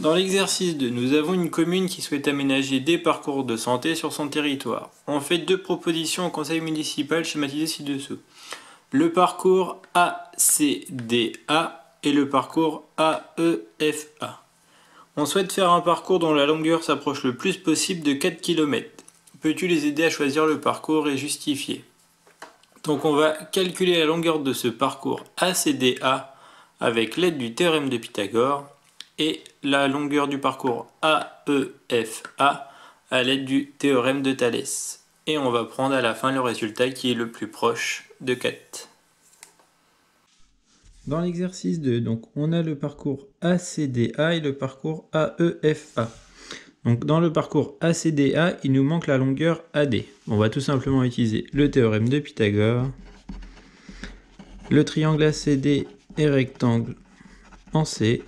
Dans l'exercice 2, nous avons une commune qui souhaite aménager des parcours de santé sur son territoire. On fait deux propositions au conseil municipal schématisées ci-dessous. Le parcours ACDA et le parcours AEFA. On souhaite faire un parcours dont la longueur s'approche le plus possible de 4 km. Peux-tu les aider à choisir le parcours et justifier? Donc on va calculer la longueur de ce parcours ACDA avec l'aide du théorème de Pythagore et la longueur du parcours AEFA à l'aide du théorème de Thalès. Et on va prendre à la fin le résultat qui est le plus proche de 4. Dans l'exercice 2, donc on a le parcours ACDA et le parcours AEFA. Donc dans le parcours ACDA, il nous manque la longueur AD. On va tout simplement utiliser le théorème de Pythagore. Le triangle ACD est rectangle en C.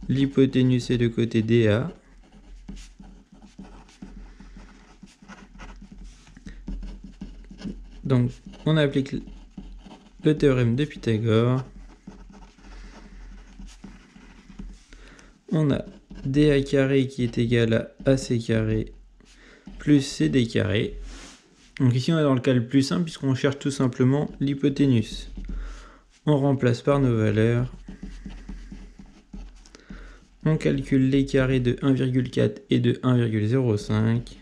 L'hypoténuse est de côté DA. Donc on applique le théorème de Pythagore. On a DA carré qui est égal à AC carré plus CD carré. Donc ici on est dans le cas le plus simple puisqu'on cherche tout simplement l'hypoténuse. On remplace par nos valeurs. On calcule les carrés de 1,4 et de 1,05.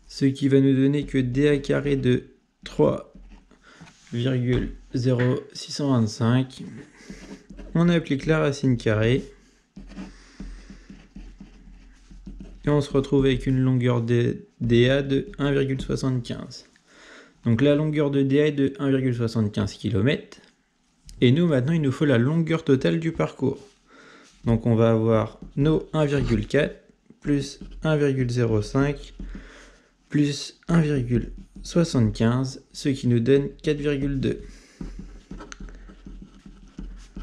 Ce qui va nous donner que DA carré de 3,0625. On applique la racine carrée. Et on se retrouve avec une longueur de DA de 1,75. Donc la longueur de DA est de 1,75 km. Et nous, maintenant, il nous faut la longueur totale du parcours. Donc on va avoir nos 1,4 plus 1,05 plus 1,75, ce qui nous donne 4,2.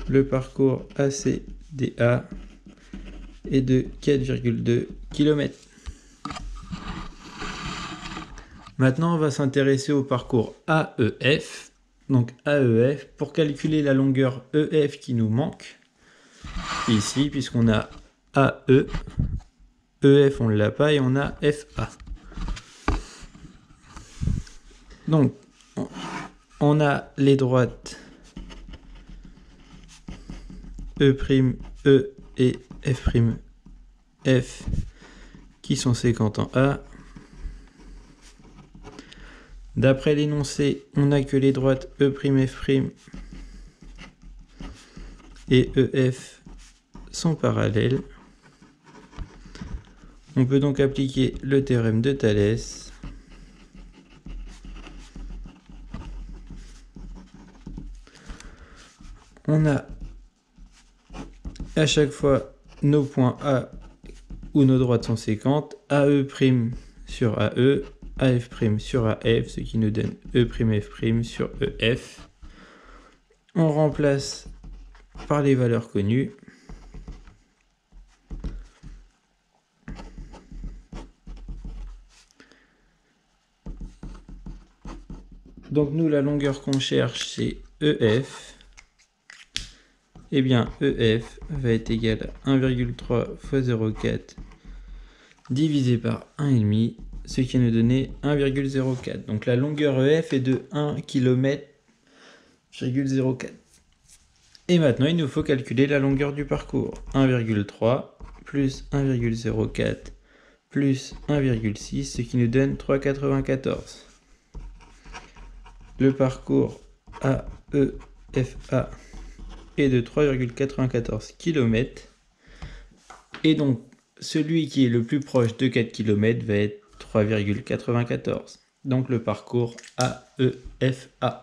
Le parcours ACDA est de 4,2 km. Maintenant, on va s'intéresser au parcours AEF. Donc AEF, pour calculer la longueur EF qui nous manque, ici, puisqu'on a AE, EF on ne l'a pas, et on a FA. Donc, on a les droites E', E et F' qui sont séquentes en A. D'après l'énoncé, on n'a que les droites E', F' et EF sont parallèles. On peut donc appliquer le théorème de Thalès. On a à chaque fois nos points A où nos droites sont séquentes, AE' sur AE, AF' sur AF, ce qui nous donne E', F' sur EF. On remplace par les valeurs connues. Donc nous, la longueur qu'on cherche, c'est EF. Eh bien, EF va être égal à 1,3 fois 0,4 divisé par 1,5, ce qui nous donnait 1,04. Donc la longueur EF est de 1 km,04. Et maintenant, il nous faut calculer la longueur du parcours. 1,3 plus 1,04 plus 1,6, ce qui nous donne 3,94. Le parcours AEFA est de 3,94 km. Et donc, celui qui est le plus proche de 4 km va être 3,94. Donc le parcours AEFA.